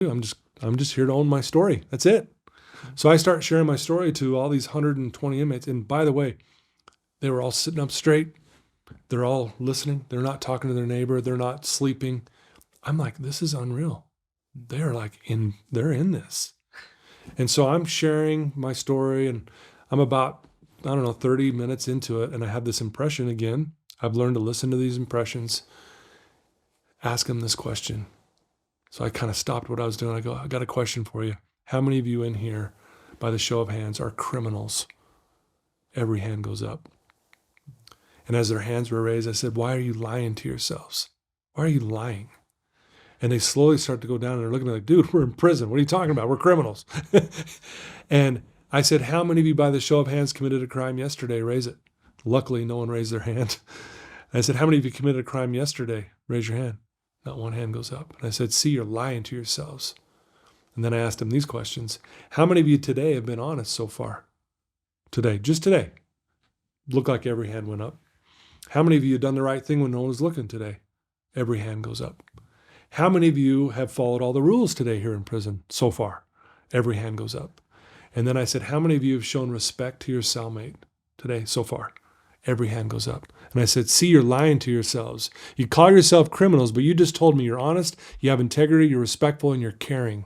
I'm just here to own my story. That's it. So I start sharing my story to all these 120 inmates. And by the way, they were all sitting up straight. They're all listening. They're not talking to their neighbor. They're not sleeping. I'm like, this is unreal. They're in this. And so I'm sharing my story, and I'm about, 30 minutes into it. And I have this impression again. I've learned to listen to these impressions, ask them this question. So I kind of stopped what I was doing. I go, I got a question for you. How many of you in here, by the show of hands, are criminals? Every hand goes up. And as their hands were raised, I said, why are you lying to yourselves? Why are you lying? And they slowly start to go down, and they're looking at me like, dude, we're in prison. What are you talking about? We're criminals. And I said, how many of you, by the show of hands, committed a crime yesterday? Raise it. Luckily, no one raised their hand. I said, how many of you committed a crime yesterday? Raise your hand. Not one hand goes up. And I said, see, you're lying to yourselves. And then I asked them these questions. How many of you today have been honest so far? Today, just today. Looked like every hand went up. How many of you have done the right thing when no one was looking today? Every hand goes up. How many of you have followed all the rules today here in prison so far? Every hand goes up. And then I said, how many of you have shown respect to your cellmate today so far? Every hand goes up. And I said, see, you're lying to yourselves. You call yourself criminals, but you just told me you're honest, you have integrity, you're respectful, and you're caring.